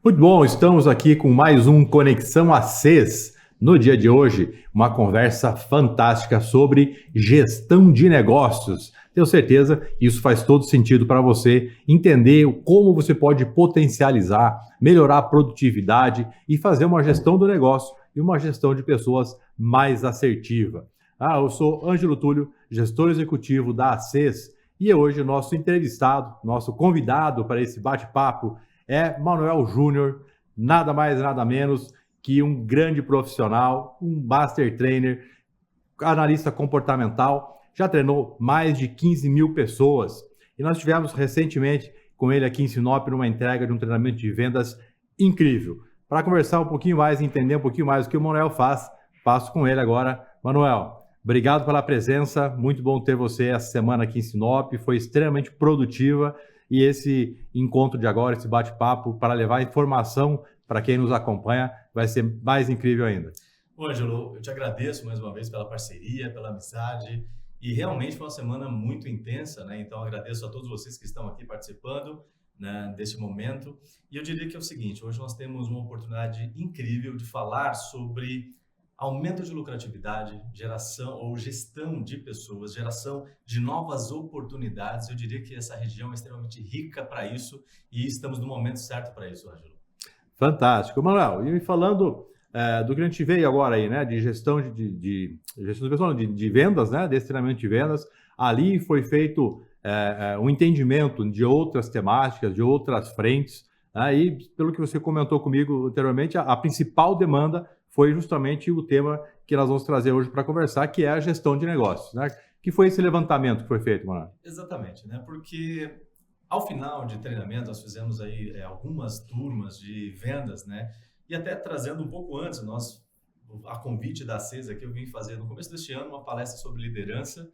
Muito bom, estamos aqui com mais um Conexão ACES. No dia de hoje, uma conversa fantástica sobre gestão de negócios. Tenho certeza que isso faz todo sentido para você entender como você pode potencializar, melhorar a produtividade e fazer uma gestão do negócio e uma gestão de pessoas mais assertiva. Eu sou Ângelo Túlio, gestor executivo da ACES, e hoje o nosso entrevistado, nosso convidado para esse bate-papo é Manuel Júnior, nada mais, nada menos que um grande profissional, um master trainer, analista comportamental, já treinou mais de 15 mil pessoas. E nós tivemos recentemente com ele aqui em Sinop numa entrega de um treinamento de vendas incrível. Para conversar um pouquinho mais, entender um pouquinho mais o que o Manuel faz, passo com ele agora. Manuel, obrigado pela presença, muito bom ter você essa semana aqui em Sinop, foi extremamente produtiva. E esse encontro de agora, esse bate-papo, para levar informação para quem nos acompanha, vai ser mais incrível ainda. Ô, Ângelo, eu te agradeço mais uma vez pela parceria, pela amizade, e realmente foi uma semana muito intensa, né? Então agradeço a todos vocês que estão aqui participando, né, desse momento. E eu diria que é o seguinte, hoje nós temos uma oportunidade incrível de falar sobre aumento de lucratividade, geração ou gestão de pessoas, geração de novas oportunidades. Eu diria que essa região é extremamente rica para isso e estamos no momento certo para isso, Ângelo. Fantástico. Manuel, e me falando do que a gente veio agora aí, né, de gestão gestão de pessoas, de vendas, né, desse treinamento de vendas, ali foi feito um entendimento de outras temáticas, de outras frentes, né, e pelo que você comentou comigo anteriormente, a principal demanda foi justamente o tema que nós vamos trazer hoje para conversar, que é a gestão de negócios, né? Que foi esse levantamento que foi feito, Manuel? Exatamente, né? Porque ao final de treinamento nós fizemos aí algumas turmas de vendas, né? E até trazendo um pouco antes, a convite da ACES aqui, eu vim fazer no começo deste ano uma palestra sobre liderança,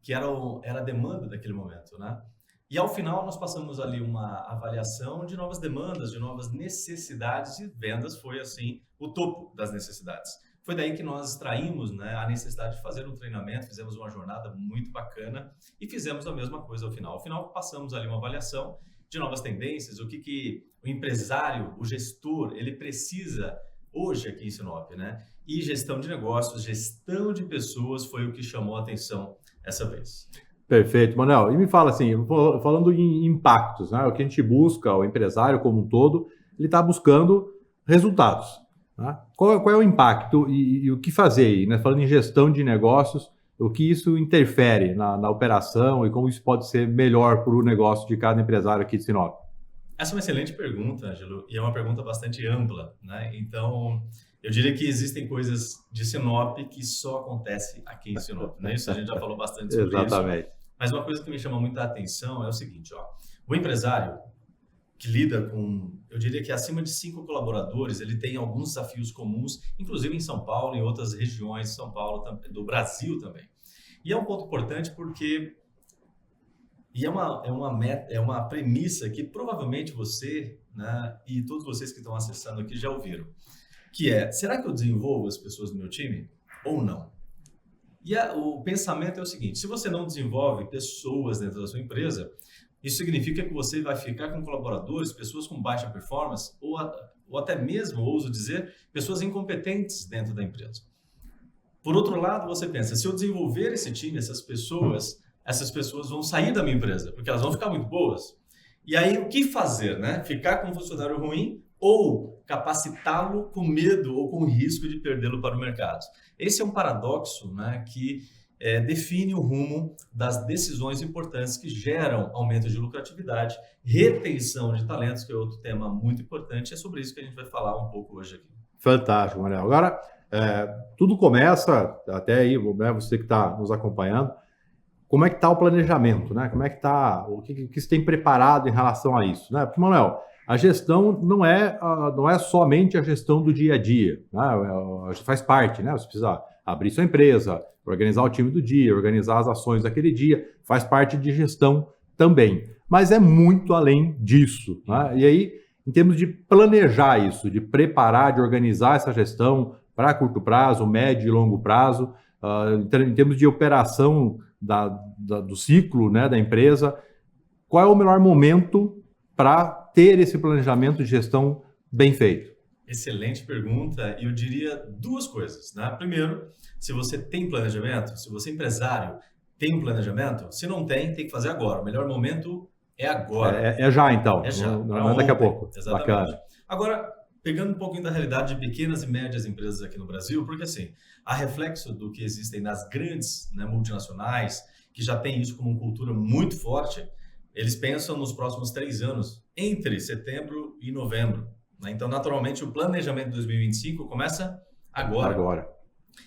que era a demanda daquele momento, né? E ao final nós passamos ali uma avaliação de novas demandas, de novas necessidades, e vendas foi assim o topo das necessidades. Foi daí que nós extraímos, né, a necessidade de fazer um treinamento, fizemos uma jornada muito bacana e fizemos a mesma coisa ao final. Ao final passamos ali uma avaliação de novas tendências, o que o empresário, o gestor, ele precisa hoje aqui em Sinop, né? E gestão de negócios, gestão de pessoas foi o que chamou a atenção essa vez. Perfeito, Manuel. E me fala assim, falando em impactos, né? O que a gente busca, o empresário como um todo, ele está buscando resultados. Né? Qual é o impacto e o que fazer aí, né? Falando em gestão de negócios, o que isso interfere na operação e como isso pode ser melhor para o negócio de cada empresário aqui de Sinop? Essa é uma excelente pergunta, Ângelo, e é uma pergunta bastante ampla, né? Então, eu diria que existem coisas de Sinop que só acontecem aqui em Sinop, né? Isso a gente já falou bastante sobre Exatamente. isso. Mas uma coisa que me chama muita atenção é o seguinte, ó. O empresário que lida com, eu diria que acima de 5 colaboradores, ele tem alguns desafios comuns, inclusive em São Paulo e em outras regiões de São Paulo, do Brasil também. E é um ponto importante porque é uma premissa que provavelmente você, né, e todos vocês que estão acessando aqui já ouviram, que é, será que eu desenvolvo as pessoas do meu time ou não? E o pensamento é o seguinte, se você não desenvolve pessoas dentro da sua empresa, isso significa que você vai ficar com colaboradores, pessoas com baixa performance, ou até mesmo, ouso dizer, pessoas incompetentes dentro da empresa. Por outro lado, você pensa, se eu desenvolver esse time, essas pessoas vão sair da minha empresa, porque elas vão ficar muito boas. E aí, o que fazer, né? Ficar com um funcionário ruim ou capacitá-lo com medo ou com risco de perdê-lo para o mercado? Esse é um paradoxo, né, que define o rumo das decisões importantes que geram aumento de lucratividade, retenção de talentos, que é outro tema muito importante. É sobre isso que a gente vai falar um pouco hoje aqui. Fantástico, Manuel. Agora, tudo começa, até aí, né, você que está nos acompanhando, como é que está o planejamento, né? Como é que está, o que você tem preparado em relação a isso, né? Porque, Manuel, a gestão não é somente a gestão do dia a dia, né? Faz parte, né? Você precisa abrir sua empresa, organizar o time do dia, organizar as ações daquele dia, faz parte de gestão também. Mas é muito além disso, né? E aí, em termos de planejar isso, de preparar, de organizar essa gestão para curto prazo, médio e longo prazo, em termos de operação do ciclo, né, da empresa, qual é o melhor momento para ter esse planejamento de gestão bem feito? Excelente pergunta, e eu diria duas coisas, né? Primeiro, se você tem planejamento, se você é empresário, tem um planejamento, se não tem, tem que fazer agora. O melhor momento é agora. É já então, É já, para não é daqui a ontem. pouco. Exatamente. Bacana. Agora, pegando um pouquinho da realidade de pequenas e médias empresas aqui no Brasil, porque assim, a reflexo do que existem nas grandes, né, multinacionais, que já têm isso como uma cultura muito forte, eles pensam nos próximos 3 anos, entre setembro e novembro, né? Então, naturalmente, o planejamento de 2025 começa agora.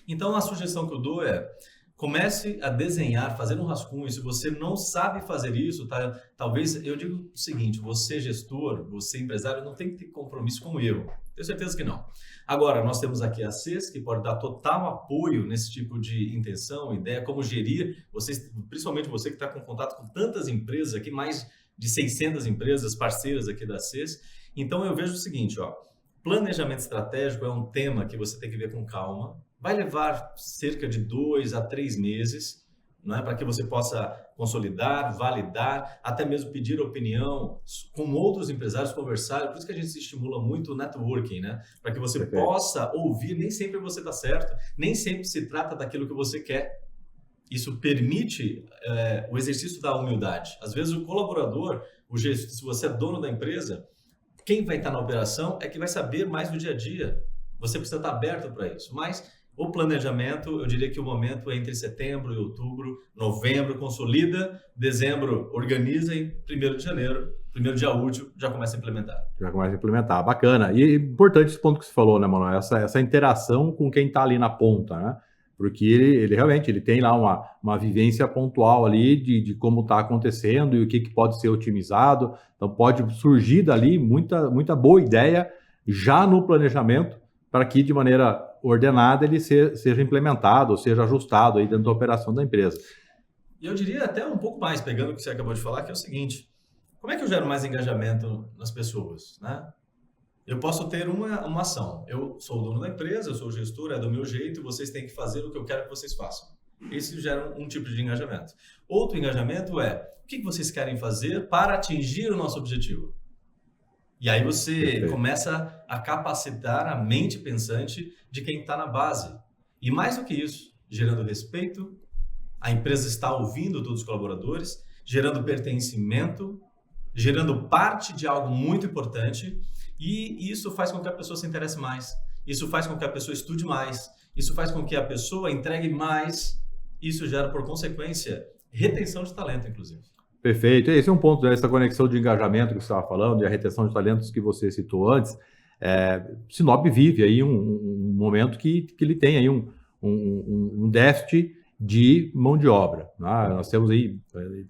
Então, a sugestão que eu dou é: comece a desenhar, fazer um rascunho. Se você não sabe fazer isso, tá? Talvez, eu digo o seguinte: você gestor, você empresário, não tem que ter compromisso com o erro. Tenho certeza que não. Agora, nós temos aqui a CES, que pode dar total apoio nesse tipo de intenção, ideia, como gerir, vocês, principalmente você que está com contato com tantas empresas aqui, mais de 600 empresas parceiras aqui da CES. Então, eu vejo o seguinte, ó, planejamento estratégico é um tema que você tem que ver com calma. Vai levar cerca de 2 a 3 meses, não é? Para que você possa consolidar, validar, até mesmo pedir opinião com outros empresários, conversar. Por isso que a gente se estimula muito o networking, né? Para que você possa ouvir. Nem sempre você está certo, nem sempre se trata daquilo que você quer. Isso permite o exercício da humildade. Às vezes o colaborador, se você é dono da empresa, quem vai estar na operação é que vai saber mais do dia a dia. Você precisa estar aberto para isso. Mas o planejamento, eu diria que o momento é entre setembro e outubro, novembro consolida, dezembro organiza e 1º de janeiro, primeiro dia útil, já começa a implementar. Bacana. E importante esse ponto que você falou, né, Manuel? Essa interação com quem está ali na ponta, né? Porque ele realmente tem lá uma vivência pontual ali de como está acontecendo e o que pode ser otimizado. Então, pode surgir dali muita boa ideia já no planejamento para que, de maneira ordenada, ele seja implementado ou seja ajustado aí dentro da operação da empresa. E eu diria até um pouco mais, pegando o que você acabou de falar, que é o seguinte: como é que eu gero mais engajamento nas pessoas, né? Eu posso ter uma ação. Eu sou o dono da empresa, eu sou o gestor, é do meu jeito, vocês têm que fazer o que eu quero que vocês façam. Isso gera um tipo de engajamento. Outro engajamento é: o que vocês querem fazer para atingir o nosso objetivo? E aí você começa a capacitar a mente pensante de quem está na base. E mais do que isso, gerando respeito, a empresa está ouvindo todos os colaboradores, gerando pertencimento, gerando parte de algo muito importante, e isso faz com que a pessoa se interesse mais, isso faz com que a pessoa estude mais, isso faz com que a pessoa entregue mais, isso gera, por consequência, retenção de talento, inclusive. Perfeito. Esse é um ponto dessa conexão de engajamento que você estava falando e a retenção de talentos que você citou antes. Sinop vive aí um momento que ele tem aí um déficit de mão de obra, né? Nós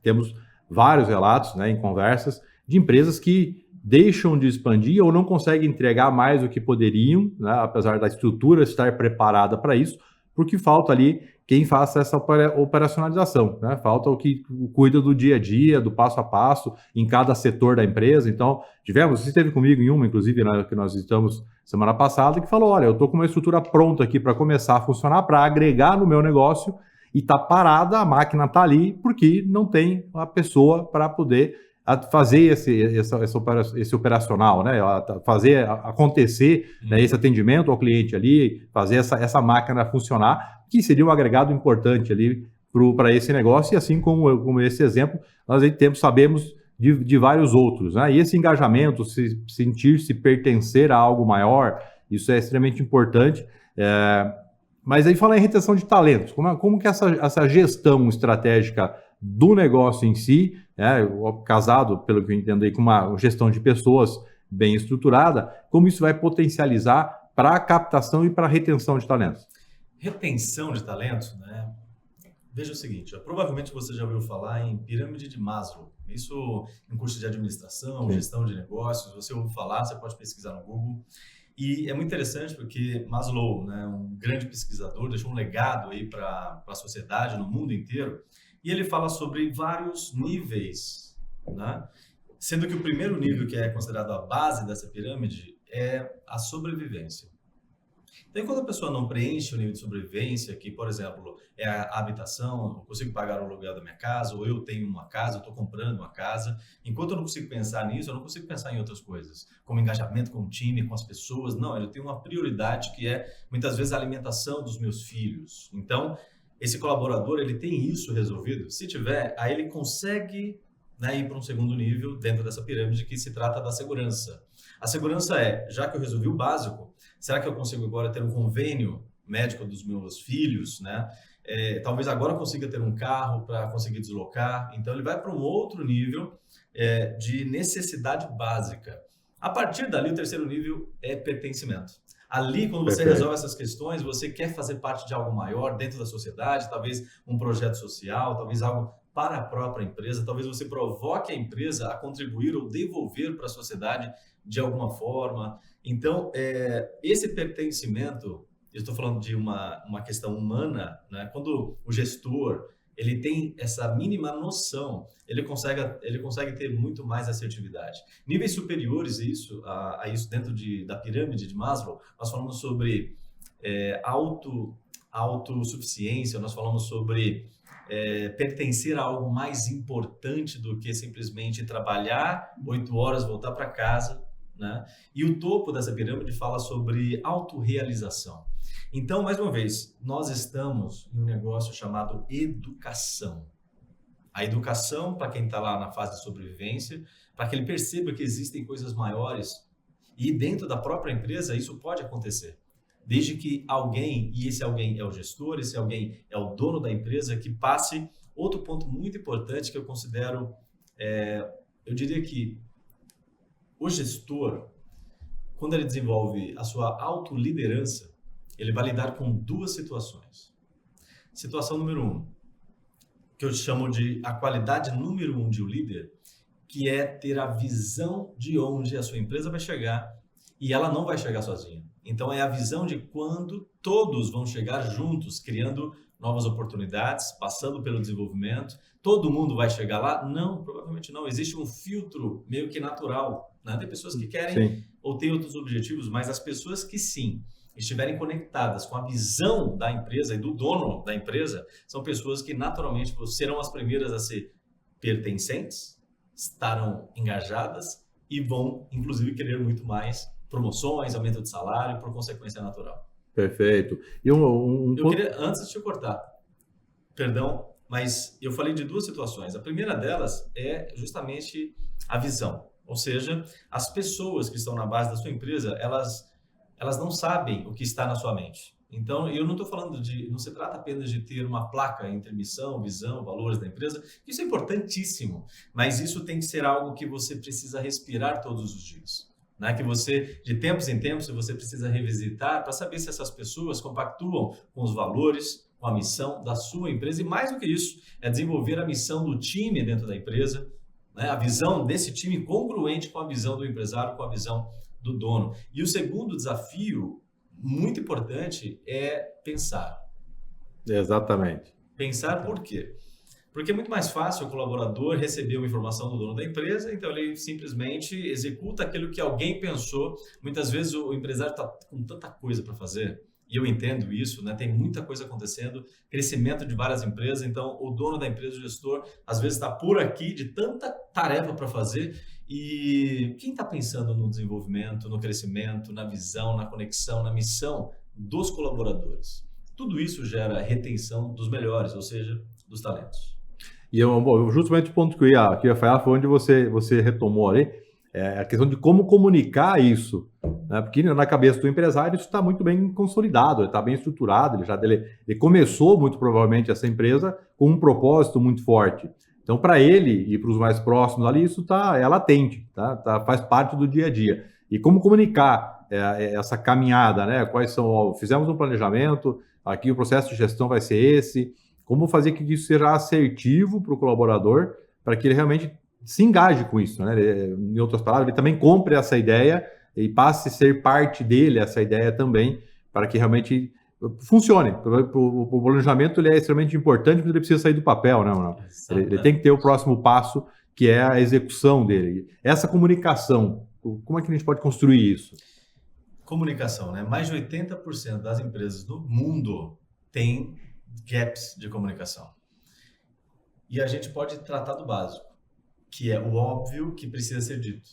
temos vários relatos, né, em conversas de empresas que deixam de expandir ou não conseguem entregar mais do que poderiam, né, apesar da estrutura estar preparada para isso, porque falta ali quem faça essa operacionalização, né? Falta o que cuida do dia a dia, do passo a passo, em cada setor da empresa. Então, você esteve comigo em uma, inclusive, né, que nós visitamos semana passada, que falou: olha, eu estou com uma estrutura pronta aqui para começar a funcionar, para agregar no meu negócio, e está parada, a máquina está ali, porque não tem a pessoa para poder fazer esse operacional, né? Fazer acontecer, né, esse atendimento ao cliente ali, fazer essa máquina funcionar, que seria um agregado importante ali para esse negócio, e assim como esse exemplo, nós sabemos de vários outros, né? E esse engajamento, sentir-se pertencer a algo maior, isso é extremamente importante. Mas aí fala em retenção de talentos, como que essa gestão estratégica do negócio em si, casado, pelo que eu entendo aí, com uma gestão de pessoas bem estruturada, como isso vai potencializar para a captação e para a retenção de talentos? Retenção de talentos, né? Veja o seguinte, provavelmente você já ouviu falar em pirâmide de Maslow. Isso em curso de administração, sim, gestão de negócios, você ouviu falar, você pode pesquisar no Google. E é muito interessante porque Maslow, né, um grande pesquisador, deixou um legado aí para a sociedade no mundo inteiro. E ele fala sobre vários níveis, né? Sendo que o primeiro nível, que é considerado a base dessa pirâmide, é a sobrevivência. Então, quando a pessoa não preenche o nível de sobrevivência, que, por exemplo, é a habitação, eu consigo pagar o aluguel da minha casa, ou eu tenho uma casa, eu estou comprando uma casa, enquanto eu não consigo pensar nisso, eu não consigo pensar em outras coisas, como engajamento com o time, com as pessoas. Não, eu tenho uma prioridade que é, muitas vezes, a alimentação dos meus filhos. Então, esse colaborador, ele tem isso resolvido? Se tiver, aí ele consegue, né, ir para um segundo nível dentro dessa pirâmide que se trata da segurança. A segurança é, já que eu resolvi o básico, será que eu consigo agora ter um convênio médico dos meus filhos, né? Talvez agora eu consiga ter um carro para conseguir deslocar. Então, ele vai para um outro nível de necessidade básica. A partir dali, o terceiro nível é pertencimento. Ali, quando você resolve essas questões, você quer fazer parte de algo maior dentro da sociedade, talvez um projeto social, talvez algo para a própria empresa, talvez você provoque a empresa a contribuir ou devolver para a sociedade de alguma forma. Então, esse pertencimento, eu estou falando de uma questão humana, né? Quando o gestor ele tem essa mínima noção, ele consegue ter muito mais assertividade. Níveis superiores a isso dentro da pirâmide de Maslow, nós falamos sobre autossuficiência, nós falamos sobre pertencer a algo mais importante do que simplesmente trabalhar 8 horas, voltar para casa, né? E o topo dessa pirâmide fala sobre autorrealização. Então, mais uma vez, nós estamos em um negócio chamado educação. A educação, para quem está lá na fase de sobrevivência, para que ele perceba que existem coisas maiores e dentro da própria empresa isso pode acontecer. Desde que alguém, e esse alguém é o gestor, esse alguém é o dono da empresa, que passe outro ponto muito importante que eu considero, eu diria que o gestor, quando ele desenvolve a sua autoliderança, ele vai lidar com 2 situações. Situação número 1, que eu chamo de a qualidade número 1 de um líder, que é ter a visão de onde a sua empresa vai chegar e ela não vai chegar sozinha. Então, é a visão de quando todos vão chegar juntos, criando novas oportunidades, passando pelo desenvolvimento. Todo mundo vai chegar lá? Não, provavelmente não. Existe um filtro meio que natural, né? Tem pessoas que querem ou têm outros objetivos, mas as pessoas que sim estiverem conectadas com a visão da empresa e do dono da empresa, são pessoas que naturalmente serão as primeiras a ser pertencentes, estarão engajadas e vão, inclusive, querer muito mais promoções, aumento de salário, por consequência natural. Perfeito. E eu queria, antes de te cortar, perdão, mas eu falei de 2 situações. A primeira delas é justamente a visão. Ou seja, as pessoas que estão na base da sua empresa, elas não sabem o que está na sua mente. Então, eu não estou falando não se trata apenas de ter uma placa entre missão, visão, valores da empresa. Isso é importantíssimo, mas isso tem que ser algo que você precisa respirar todos os dias. Né? Que você, de tempos em tempos, você precisa revisitar para saber se essas pessoas compactuam com os valores, com a missão da sua empresa. E mais do que isso, é desenvolver a missão do time dentro da empresa, né? A visão desse time congruente com a visão do empresário, com a visão do dono. E o segundo desafio, muito importante, é pensar. Exatamente. Pensar por quê? Porque é muito mais fácil o colaborador receber uma informação do dono da empresa, então ele simplesmente executa aquilo que alguém pensou. Muitas vezes o empresário está com tanta coisa para fazer, e eu entendo isso, né? Tem muita coisa acontecendo, crescimento de várias empresas, então o dono da empresa, o gestor, às vezes está por aqui de tanta tarefa para fazer, e quem está pensando no desenvolvimento, no crescimento, na visão, na conexão, na missão dos colaboradores? Tudo isso gera retenção dos melhores, ou seja, dos talentos. E justamente o ponto que eu ia falar foi onde você retomou ali, a questão de como comunicar isso, né? Porque na cabeça do empresário isso está muito bem consolidado, está bem estruturado, ele começou muito provavelmente essa empresa com um propósito muito forte. Então, para ele e para os mais próximos ali, isso é latente, faz parte do dia a dia. E como comunicar essa caminhada, né? Quais são, fizemos um planejamento, aqui o processo de gestão vai ser esse, como fazer que isso seja assertivo para o colaborador, para que ele realmente se engaje com isso, né? Em outras palavras, ele também compre essa ideia e passe a ser parte dele essa ideia também, para que realmente funcione. O planejamento ele é extremamente importante, mas ele precisa sair do papel, né? Ele tem que ter o próximo passo, que é a execução dele. Essa comunicação, como é que a gente pode construir isso? comunicação, né? Mais de 80% das empresas do mundo têm gaps de comunicação. E a gente pode tratar do básico, que é o óbvio que precisa ser dito.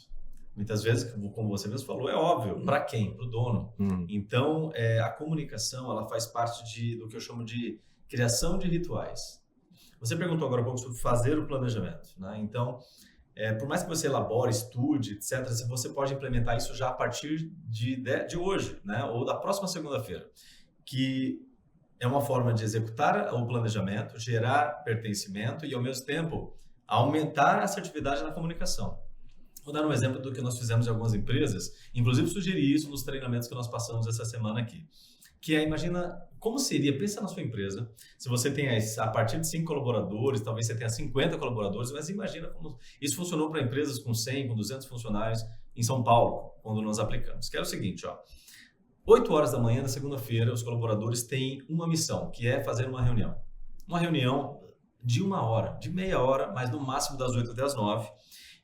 Muitas vezes, como você mesmo falou, é óbvio. Para quem? Para o dono. Então, a comunicação ela faz parte do que eu chamo de criação de rituais. Você perguntou agora um pouco sobre fazer o planejamento, né? Então, por mais que você elabore, estude, etc., você pode implementar isso já a partir de hoje, né? Ou da próxima segunda-feira, que é uma forma de executar o planejamento, gerar pertencimento e, ao mesmo tempo, aumentar a assertividade na comunicação. Vou dar um exemplo do que nós fizemos em algumas empresas, inclusive sugeri isso nos treinamentos que nós passamos essa semana aqui. Que imagina como seria, pensa na sua empresa, se você tem a partir de 5 colaboradores, talvez você tenha 50 colaboradores, mas imagina como isso funcionou para empresas com 100, com 200 funcionários em São Paulo, quando nós aplicamos. Que era o seguinte, 8 horas da manhã, na segunda-feira, os colaboradores têm uma missão, que é fazer uma reunião. Uma reunião de 1 hora, de meia hora, mas no máximo das 8 até as 9.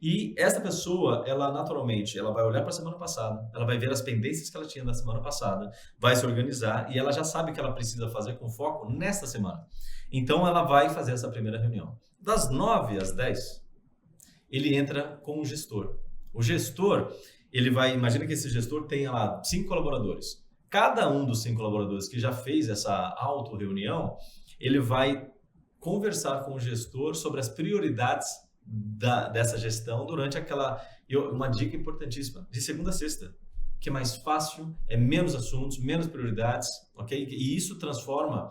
E essa pessoa, ela naturalmente, ela vai olhar para a semana passada, ela vai ver as pendências que ela tinha na semana passada, vai se organizar e ela já sabe o que ela precisa fazer com foco nesta semana. Então, ela vai fazer essa primeira reunião. Das 9 às 10, ele entra com o gestor. O gestor, imagina que esse gestor tenha lá 5 colaboradores. Cada um dos 5 colaboradores que já fez essa auto-reunião, ele vai conversar com o gestor sobre as prioridades dessa gestão durante uma dica importantíssima, de segunda a sexta, que é mais fácil, é menos assuntos, menos prioridades, ok? E isso transforma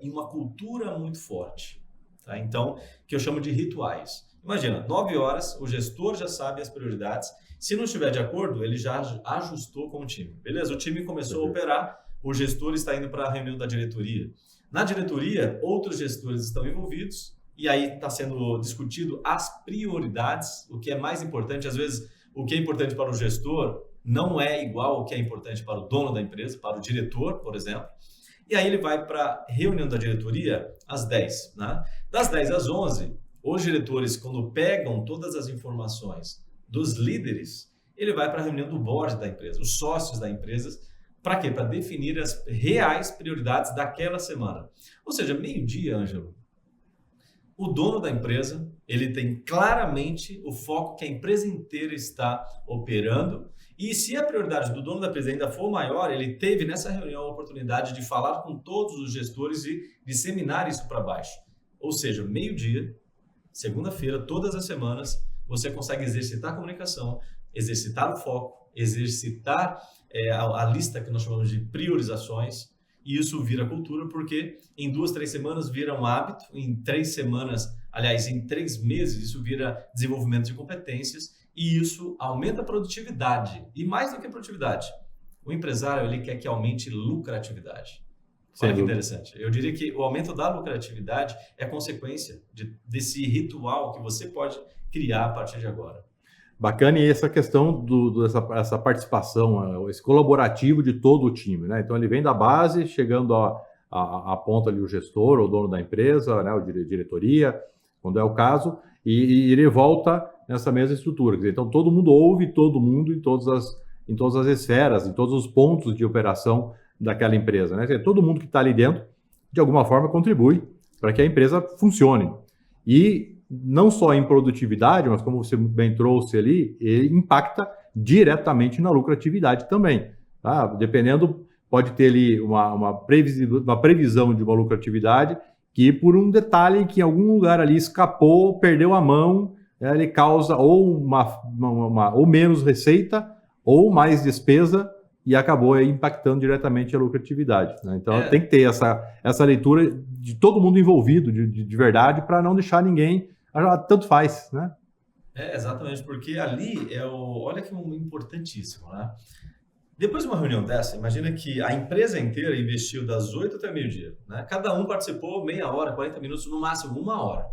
em uma cultura muito forte, tá? Então, que eu chamo de rituais. Imagina, 9 horas, o gestor já sabe as prioridades, se não estiver de acordo, ele já ajustou com o time, beleza? O time começou a operar, o gestor está indo para a reunião da diretoria. Na diretoria, outros gestores estão envolvidos, e aí está sendo discutido as prioridades, o que é mais importante. Às vezes, o que é importante para o gestor não é igual ao que é importante para o dono da empresa, para o diretor, por exemplo. E aí ele vai para a reunião da diretoria às 10. Né? Das 10 às 11, os diretores, quando pegam todas as informações dos líderes, ele vai para a reunião do board da empresa, os sócios da empresa. Para quê? Para definir as reais prioridades daquela semana. Ou seja, meio-dia, Ângelo, o dono da empresa, ele tem claramente o foco que a empresa inteira está operando, e se a prioridade do dono da empresa ainda for maior, ele teve nessa reunião a oportunidade de falar com todos os gestores e disseminar isso para baixo. Ou seja, meio-dia, segunda-feira, todas as semanas, você consegue exercitar a comunicação, exercitar o foco, exercitar a lista que nós chamamos de priorizações. E isso vira cultura porque em 2, 3 semanas vira um hábito, em 3 semanas, aliás, em 3 meses, isso vira desenvolvimento de competências e isso aumenta a produtividade. E mais do que a produtividade, o empresário ele quer que aumente lucratividade. Olha que interessante. Eu diria que o aumento da lucratividade é consequência desse ritual que você pode criar a partir de agora. Bacana, e essa questão essa participação, esse colaborativo de todo o time, né? Então ele vem da base, chegando a ponta ali o gestor, o dono da empresa, né? O diretoria, quando é o caso, e ele volta nessa mesma estrutura. Então todo mundo ouve todo mundo em todas as esferas, em todos os pontos de operação daquela empresa, né? Todo mundo que está ali dentro, de alguma forma, contribui para que a empresa funcione. E não só em produtividade, mas como você bem trouxe ali, ele impacta diretamente na lucratividade também. Tá? Dependendo, pode ter ali uma previsão de uma lucratividade que por um detalhe que em algum lugar ali escapou, perdeu a mão, ele causa ou ou menos receita ou mais despesa e acabou impactando diretamente a lucratividade. Né? Então tem que ter essa leitura de todo mundo envolvido de verdade para não deixar ninguém... Tanto faz, né? Exatamente, porque ali olha que importantíssimo, né? Depois de uma reunião dessa, imagina que a empresa inteira investiu das 8 até meio-dia, né? Cada um participou meia hora, 40 minutos, no máximo 1 hora,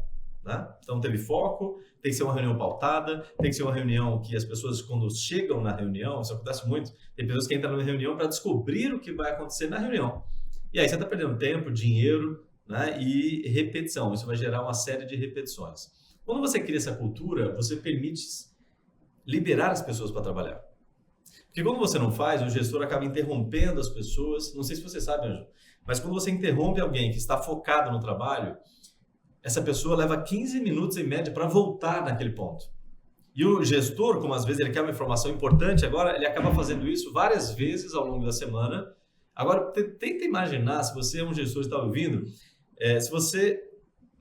né? Então teve foco, tem que ser uma reunião pautada, tem que ser uma reunião que as pessoas quando chegam na reunião, isso acontece muito, tem pessoas que entram na reunião para descobrir o que vai acontecer na reunião. E aí você está perdendo tempo, dinheiro, né? E repetição, isso vai gerar uma série de repetições. Quando você cria essa cultura, você permite liberar as pessoas para trabalhar. Porque quando você não faz, o gestor acaba interrompendo as pessoas. Não sei se você sabe, Anjo, mas quando você interrompe alguém que está focado no trabalho, essa pessoa leva 15 minutos em média para voltar naquele ponto. E o gestor, como às vezes ele quer uma informação importante, agora ele acaba fazendo isso várias vezes ao longo da semana. Agora, tenta imaginar, se você é um gestor e está ouvindo, se você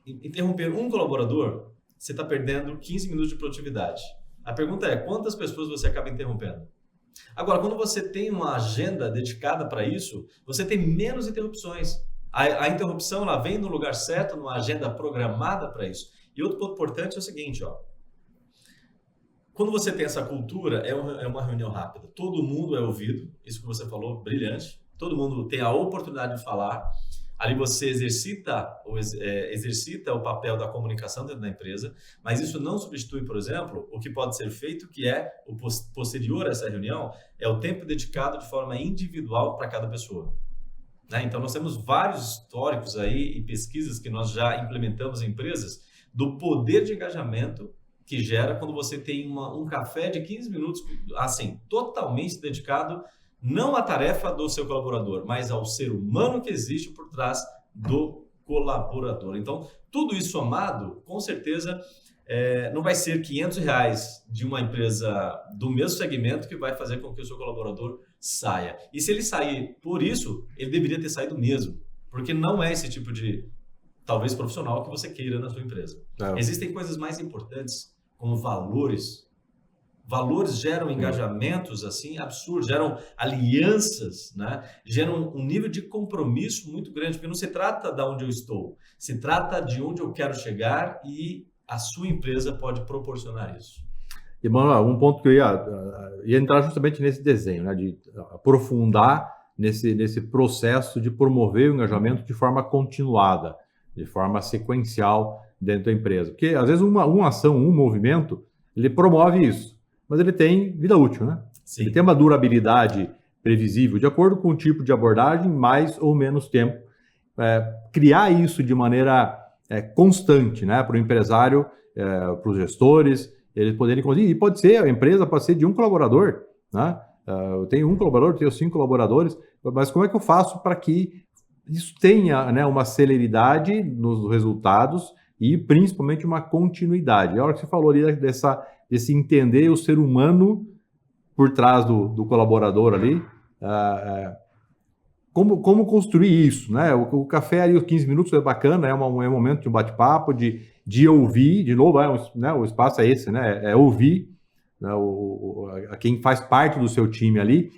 interromper um colaborador, você está perdendo 15 minutos de produtividade. A pergunta é, quantas pessoas você acaba interrompendo? Agora, quando você tem uma agenda dedicada para isso, você tem menos interrupções. A interrupção ela vem no lugar certo, numa agenda programada para isso. E outro ponto importante é o seguinte, ó. Quando você tem essa cultura, é uma reunião rápida. Todo mundo é ouvido, isso que você falou, brilhante. Todo mundo tem a oportunidade de falar. Ali você exercita o papel da comunicação dentro da empresa, mas isso não substitui, por exemplo, o que pode ser feito, que é o posterior a essa reunião, é o tempo dedicado de forma individual para cada pessoa. Né? Então, nós temos vários históricos aí e pesquisas que nós já implementamos em empresas do poder de engajamento que gera quando você tem um café de 15 minutos, assim, totalmente dedicado não à tarefa do seu colaborador, mas ao ser humano que existe por trás do colaborador. Então, tudo isso somado, com certeza, não vai ser R$500 de uma empresa do mesmo segmento que vai fazer com que o seu colaborador saia. E se ele sair por isso, ele deveria ter saído mesmo, porque não é esse tipo de, talvez, profissional que você queira na sua empresa. Existem coisas mais importantes, como valores. Valores geram engajamentos assim absurdos, geram alianças, né? Geram um nível de compromisso muito grande, porque não se trata de onde eu estou, se trata de onde eu quero chegar e a sua empresa pode proporcionar isso. E, Manuel, um ponto que eu ia entrar justamente nesse desenho, né? De aprofundar nesse processo de promover o engajamento de forma continuada, de forma sequencial dentro da empresa. Porque, às vezes, uma ação, um movimento, ele promove isso. Mas ele tem vida útil, né? Sim. Ele tem uma durabilidade previsível, de acordo com o tipo de abordagem, mais ou menos tempo. Criar isso de maneira constante, né? Para o empresário, para os gestores, eles poderem conseguir. E pode ser, a empresa pode ser de um colaborador, né? Eu tenho um colaborador, tenho 5 colaboradores, mas como é que eu faço para que isso tenha, né, uma celeridade nos resultados e principalmente uma continuidade? A hora que você falou ali desse entender o ser humano por trás do colaborador ali, como construir isso, né? O café ali, os 15 minutos é bacana, é um momento de um bate-papo, de ouvir, de novo, né, o espaço é esse, né? É ouvir, né, quem faz parte do seu time ali,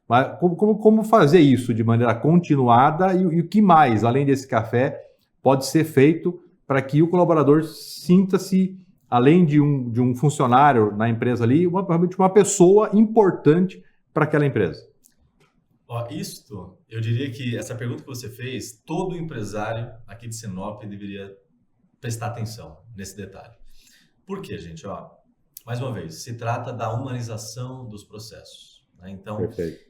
mas como fazer isso de maneira continuada e o que mais, além desse café, pode ser feito para que o colaborador sinta-se, além de um funcionário na empresa ali, realmente uma pessoa importante para aquela empresa? Eu diria que essa pergunta que você fez, todo empresário aqui de Sinop deveria prestar atenção nesse detalhe. Por quê, gente? Mais uma vez, se trata da humanização dos processos. Né? Então, perfeito.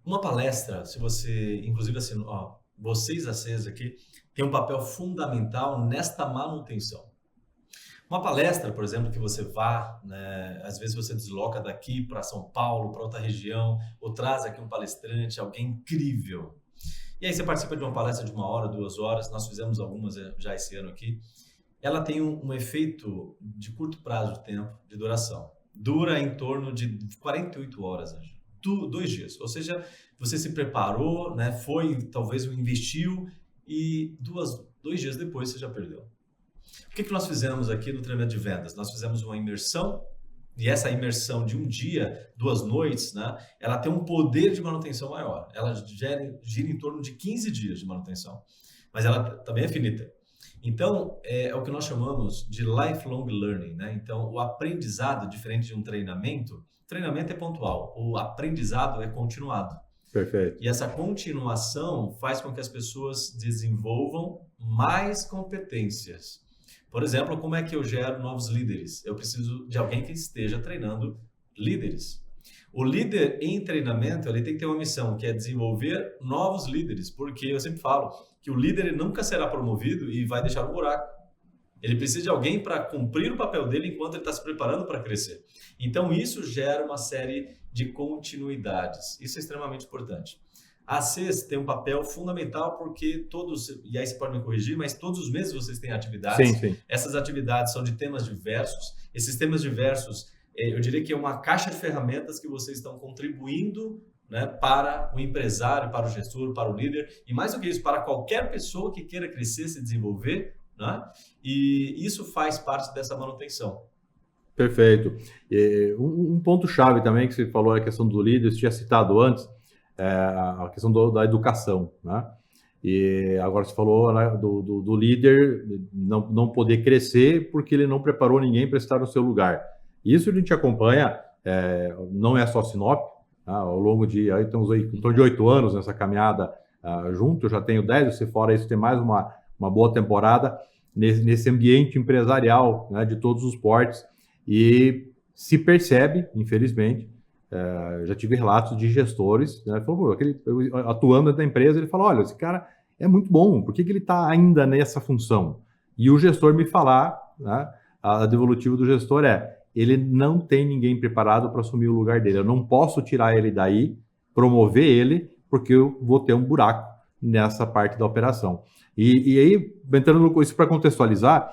Uma palestra, se você, inclusive assim, vocês ACs aqui, tem um papel fundamental nesta manutenção. Uma palestra, por exemplo, que você vá, né, às vezes você desloca daqui para São Paulo, para outra região, ou traz aqui um palestrante, alguém incrível. E aí você participa de uma palestra de 1 hora, 2 horas, nós fizemos algumas já esse ano aqui. Ela tem um efeito de curto prazo de tempo, de duração. Dura em torno de 48 horas, Anjo. 2 dias. Ou seja, você se preparou, né, talvez investiu e 2 dias depois você já perdeu. O que nós fizemos aqui no treinamento de vendas? Nós fizemos uma imersão, e essa imersão de 1 dia, 2 noites, né, ela tem um poder de manutenção maior. Ela gira em torno de 15 dias de manutenção, mas ela também é finita. Então, é o que nós chamamos de lifelong learning, né? Então, o aprendizado, diferente de um treinamento é pontual, o aprendizado é continuado. Perfeito. E essa continuação faz com que as pessoas desenvolvam mais competências. Por exemplo, como é que eu gero novos líderes? Eu preciso de alguém que esteja treinando líderes. O líder em treinamento, ele tem que ter uma missão, que é desenvolver novos líderes, porque eu sempre falo que o líder nunca será promovido e vai deixar um buraco. Ele precisa de alguém para cumprir o papel dele enquanto ele está se preparando para crescer. Então, isso gera uma série de continuidades. Isso é extremamente importante. A CES tem um papel fundamental porque todos, e aí você pode me corrigir, mas todos os meses vocês têm atividades. Sim, sim. Essas atividades são de temas diversos. Esses temas diversos, eu diria que é uma caixa de ferramentas que vocês estão contribuindo, né, para o empresário, para o gestor, para o líder, e mais do que isso, para qualquer pessoa que queira crescer, se desenvolver, né? E isso faz parte dessa manutenção. Perfeito. Um ponto-chave também que você falou é a questão do líder, você tinha citado antes, a questão da educação, né? E agora você falou, né, do líder não poder crescer porque ele não preparou ninguém para estar no seu lugar. Isso a gente acompanha, não é só Sinop, né? Ao longo de, aí estamos aí, em torno de 8 anos nessa caminhada junto, eu já tenho 10, você fora isso tem mais uma boa temporada nesse ambiente empresarial, né, de todos os portes, e se percebe, infelizmente, já tive relatos de gestores, né, atuando dentro da empresa, ele falou, olha, esse cara é muito bom, por que ele está ainda nessa função? E o gestor me falar, né, a devolutiva do gestor ele não tem ninguém preparado para assumir o lugar dele, eu não posso tirar ele daí, promover ele, porque eu vou ter um buraco nessa parte da operação. E aí, entrando com isso para contextualizar,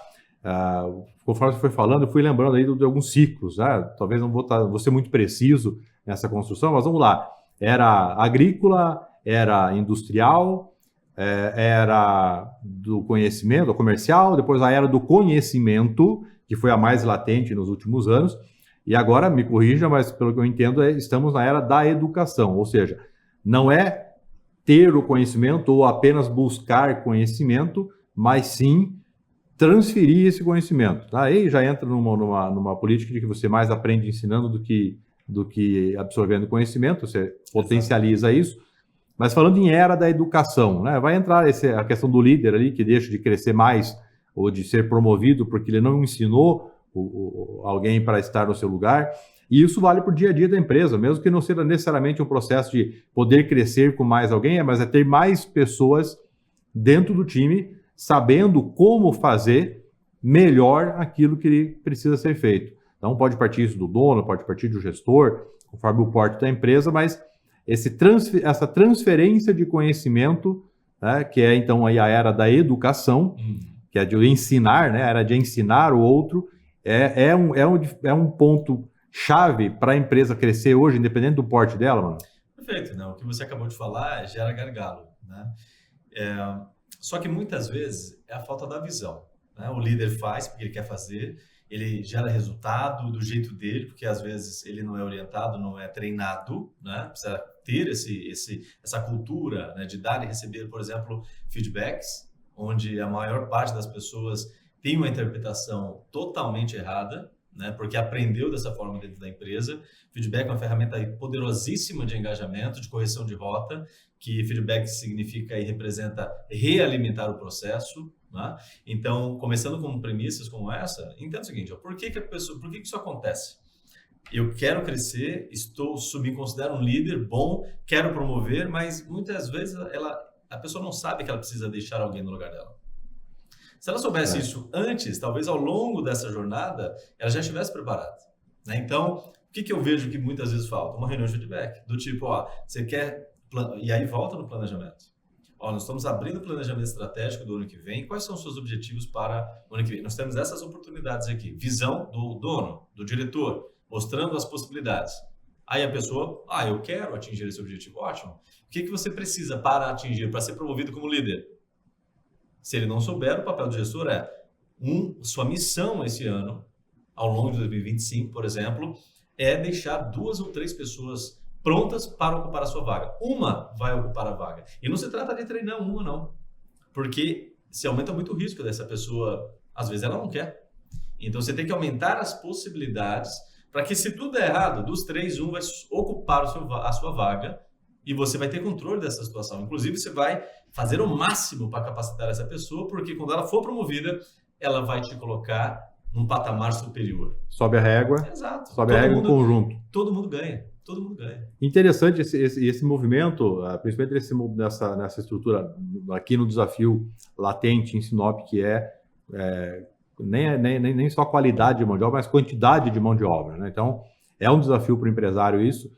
conforme você foi falando, eu fui lembrando aí de alguns ciclos, né? Talvez não vou ser muito preciso nessa construção, mas vamos lá. Era agrícola, era industrial, era do conhecimento, do comercial, depois a era do conhecimento, que foi a mais latente nos últimos anos, e agora, me corrija, mas pelo que eu entendo, estamos na era da educação, ou seja, não é ter o conhecimento ou apenas buscar conhecimento, mas sim transferir esse conhecimento. Tá? Aí já entra numa política de que você mais aprende ensinando do que absorvendo conhecimento, você potencializa isso. Mas falando em era da educação, né, vai entrar a questão do líder ali, que deixa de crescer mais ou de ser promovido porque ele não ensinou alguém para estar no seu lugar. E isso vale para o dia a dia da empresa, mesmo que não seja necessariamente um processo de poder crescer com mais alguém, mas é ter mais pessoas dentro do time sabendo como fazer melhor aquilo que precisa ser feito. Então pode partir isso do dono, pode partir do gestor, conforme o porte da empresa, mas essa transferência de conhecimento, né, que é então aí a era da educação, que é de ensinar, né, a era de ensinar o outro, é um ponto chave para a empresa crescer hoje, independente do porte dela, mano? Perfeito, né? O que você acabou de falar gera gargalo, né? Só que muitas vezes é a falta da visão, né? O líder faz porque ele quer fazer, ele gera resultado do jeito dele, porque às vezes ele não é orientado, não é treinado, né? Precisa ter essa cultura, né, de dar e receber, por exemplo, feedbacks, onde a maior parte das pessoas tem uma interpretação totalmente errada, né, porque aprendeu dessa forma dentro da empresa. Feedback é uma ferramenta poderosíssima de engajamento, de correção de rota, que feedback significa e representa realimentar o processo, né? Então, começando com premissas como essa, entenda o seguinte, por que isso acontece? Eu quero crescer, me considero um líder bom, quero promover, mas muitas vezes a pessoa não sabe que ela precisa deixar alguém no lugar dela. Se ela soubesse isso antes, talvez ao longo dessa jornada, ela já estivesse preparada, né? Então, o que eu vejo que muitas vezes falta? Uma reunião de feedback, do tipo, você quer... E aí volta no planejamento. Nós estamos abrindo o planejamento estratégico do ano que vem, quais são os seus objetivos para o ano que vem? Nós temos essas oportunidades aqui, visão do dono, do diretor, mostrando as possibilidades. Aí a pessoa, eu quero atingir esse objetivo, ótimo. O que você precisa para atingir, para ser promovido como líder? Se ele não souber, o papel do gestor sua missão esse ano, ao longo de 2025, por exemplo, é deixar 2 ou 3 pessoas prontas para ocupar a sua vaga. Uma vai ocupar a vaga. E não se trata de treinar uma, não. Porque se aumenta muito o risco dessa pessoa, às vezes ela não quer. Então você tem que aumentar as possibilidades para que, se tudo der errado, dos 3, um vai ocupar a sua vaga e você vai ter controle dessa situação. Inclusive, você vai fazer o máximo para capacitar essa pessoa, porque quando ela for promovida, ela vai te colocar num patamar superior. Sobe a régua. Exato. Sobe a régua em conjunto. Todo mundo ganha. Todo mundo ganha. Interessante esse movimento, principalmente nessa estrutura aqui no desafio latente em Sinop, que Nem só qualidade de mão de obra, mas quantidade de mão de obra, né? Então, é um desafio para o empresário isso.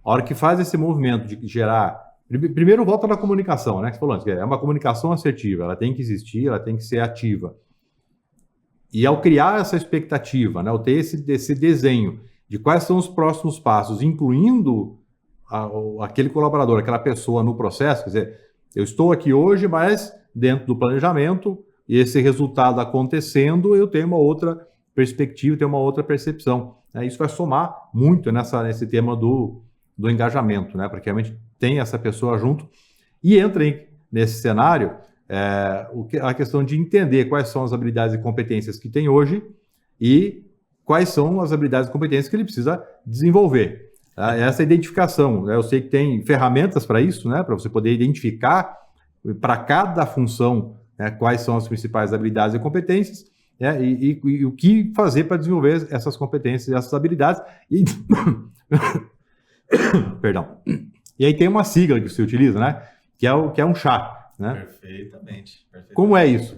A hora que faz esse movimento de gerar... Primeiro, volta na comunicação, né? Que você falou antes, é uma comunicação assertiva, ela tem que existir, ela tem que ser ativa. E ao criar essa expectativa, né? Ao ter esse desenho de quais são os próximos passos, incluindo aquele colaborador, aquela pessoa no processo, quer dizer, eu estou aqui hoje, mas dentro do planejamento, e esse resultado acontecendo, eu tenho uma outra perspectiva, tenho uma outra percepção. Né? Isso vai somar muito nesse tema do engajamento, né? Porque realmente tem essa pessoa junto e entra nesse cenário a questão de entender quais são as habilidades e competências que tem hoje e quais são as habilidades e competências que ele precisa desenvolver. Essa identificação, né? Eu sei que tem ferramentas para isso, né? Para você poder identificar para cada função, né? Quais são as principais habilidades e competências, né? E o que fazer para desenvolver essas competências e essas habilidades. Perdão. E aí tem uma sigla que você utiliza, né? Que é um chá, né? Perfeitamente. Como é isso?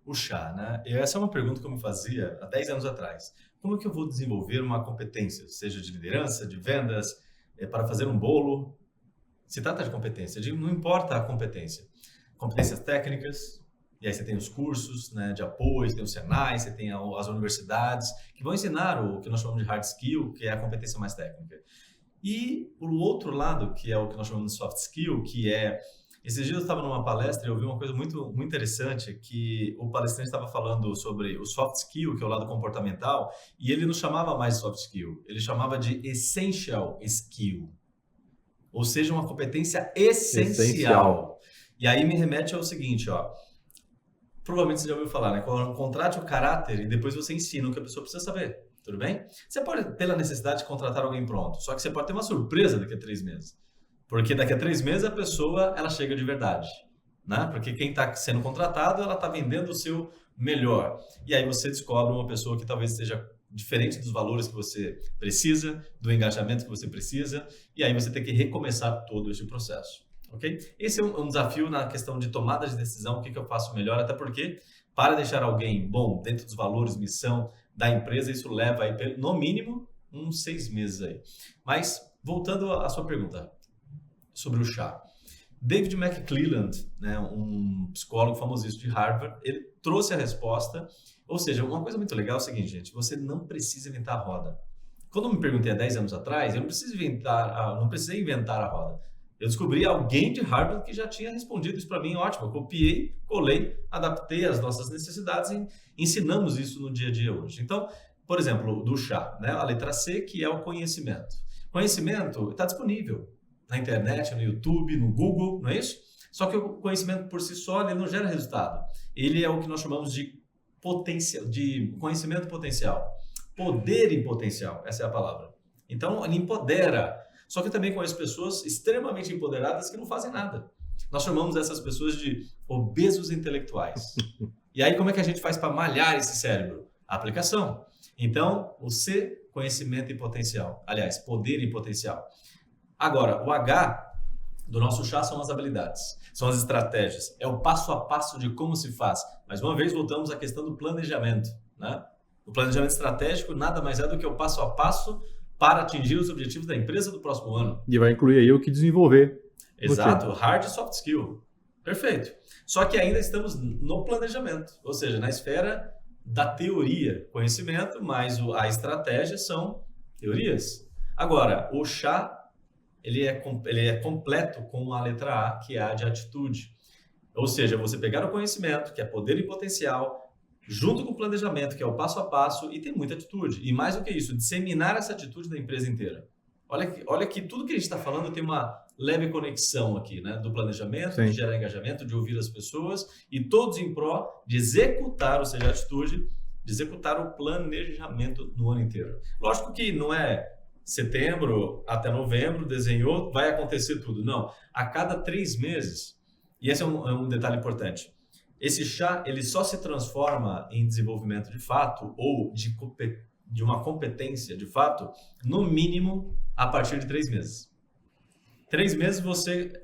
O chá, né? E essa é uma pergunta que eu me fazia há 10 anos atrás. Como é que eu vou desenvolver uma competência, seja de liderança, de vendas, para fazer um bolo? Se trata de competência. Eu digo, não importa a competência. Competências técnicas, e aí você tem os cursos, né, de apoio, você tem o Senai, você tem as universidades, que vão ensinar o que nós chamamos de hard skill, que é a competência mais técnica. E o outro lado, que é o que nós chamamos de soft skill, que é... Esses dias eu estava numa palestra e eu vi uma coisa muito, muito interessante, que o palestrante estava falando sobre o soft skill, que é o lado comportamental, e ele não chamava mais de soft skill, ele chamava de essential skill, ou seja, uma competência essencial. E aí me remete ao seguinte, ó, provavelmente você já ouviu falar, né? Contrate o caráter e depois você ensina o que a pessoa precisa saber, tudo bem? Você pode ter a necessidade de contratar alguém pronto, só que você pode ter uma surpresa daqui a 3 meses. Porque daqui a 3 meses a pessoa, ela chega de verdade, né? Porque quem está sendo contratado, ela está vendendo o seu melhor. E aí você descobre uma pessoa que talvez seja diferente dos valores que você precisa, do engajamento que você precisa, e aí você tem que recomeçar todo esse processo, ok? Esse é um desafio na questão de tomada de decisão, o que eu faço melhor, até porque para deixar alguém bom dentro dos valores, missão da empresa, isso leva aí, no mínimo, uns 6 meses aí. Mas, voltando à sua pergunta, sobre o chá. David McClelland, né, um psicólogo famosíssimo de Harvard, ele trouxe a resposta, ou seja, uma coisa muito legal é o seguinte, gente, você não precisa inventar a roda. Quando eu me perguntei há 10 anos atrás, eu não precisei inventar a roda. Eu descobri alguém de Harvard que já tinha respondido isso para mim, ótimo, eu copiei, colei, adaptei às nossas necessidades e ensinamos isso no dia a dia hoje. Então, por exemplo, do chá, né, a letra C, que é o conhecimento. Conhecimento está disponível na internet, no YouTube, no Google, não é isso? Só que o conhecimento por si só, ele não gera resultado. Ele é o que nós chamamos de conhecimento potencial. Poder em potencial, essa é a palavra. Então, ele empodera. Só que eu também conheço pessoas extremamente empoderadas que não fazem nada. Nós chamamos essas pessoas de obesos intelectuais. E aí, como é que a gente faz para malhar esse cérebro? A aplicação. Então, o C, conhecimento e potencial. Aliás, poder e potencial. Agora, o H do nosso chá são as habilidades, são as estratégias, é o passo a passo de como se faz. Mais uma vez, voltamos à questão do planejamento, né? O planejamento estratégico nada mais é do que o passo a passo para atingir os objetivos da empresa do próximo ano. E vai incluir aí o que desenvolver. Exato, hard e soft skill. Perfeito. Só que ainda estamos no planejamento, ou seja, na esfera da teoria, conhecimento, mas a estratégia são teorias. Agora, o chá ele é completo com a letra A, que é a de atitude. Ou seja, você pegar o conhecimento, que é poder e potencial, junto com o planejamento, que é o passo a passo, e tem muita atitude. E mais do que isso, disseminar essa atitude da empresa inteira. Olha que tudo que a gente está falando tem uma leve conexão aqui, né? Do planejamento, Sim. De gerar engajamento, de ouvir as pessoas, e todos em pró de executar, ou seja, a atitude, de executar o planejamento no ano inteiro. Lógico que não é setembro até novembro, desenhou, vai acontecer tudo. Não, a cada 3 meses, e esse é um detalhe importante, esse chá ele só se transforma em desenvolvimento de fato ou de uma competência de fato, no mínimo a partir de 3 meses. 3 meses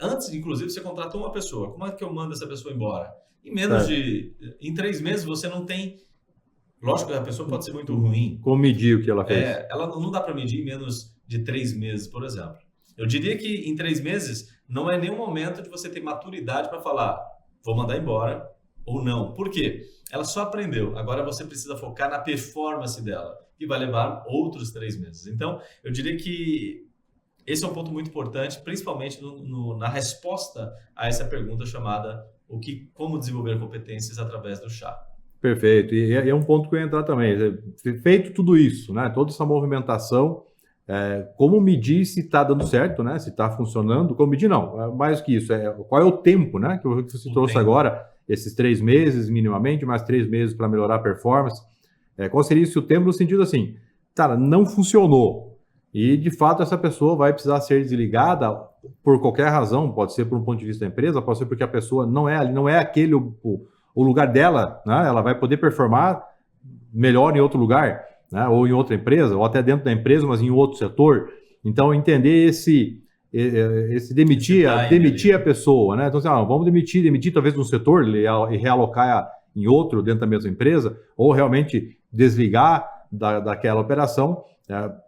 antes inclusive você contratou uma pessoa, como é que eu mando essa pessoa embora? Em 3 meses você não tem Lógico que a pessoa pode ser muito ruim. Como medir o que ela fez? Ela não dá para medir em menos de 3 meses, por exemplo. Eu diria que em 3 meses não é nenhum momento de você ter maturidade para falar, vou mandar embora ou não. Por quê? Ela só aprendeu. Agora você precisa focar na performance dela, que vai levar outros 3 meses. Então, eu diria que esse é um ponto muito importante, principalmente na resposta a essa pergunta chamada como desenvolver competências através do chá. Perfeito. E é um ponto que eu ia entrar também. Feito tudo isso, né? Toda essa movimentação, como medir se está dando certo, né? Se está funcionando? Como medir, não. Mais que isso. Qual é o tempo, né? Que você trouxe tempo. Agora, esses 3 meses minimamente, mais 3 meses para melhorar a performance. Qual seria esse o tempo no sentido assim, cara, não funcionou. E, de fato, essa pessoa vai precisar ser desligada por qualquer razão. Pode ser por um ponto de vista da empresa, pode ser porque a pessoa não é aquele o lugar dela, né? Ela vai poder performar melhor em outro lugar, né? Ou em outra empresa, ou até dentro da empresa, mas em outro setor. Então, entender esse demitir a pessoa, né? Então, assim, vamos demitir talvez num setor e realocar em outro dentro da mesma empresa, ou realmente desligar daquela operação,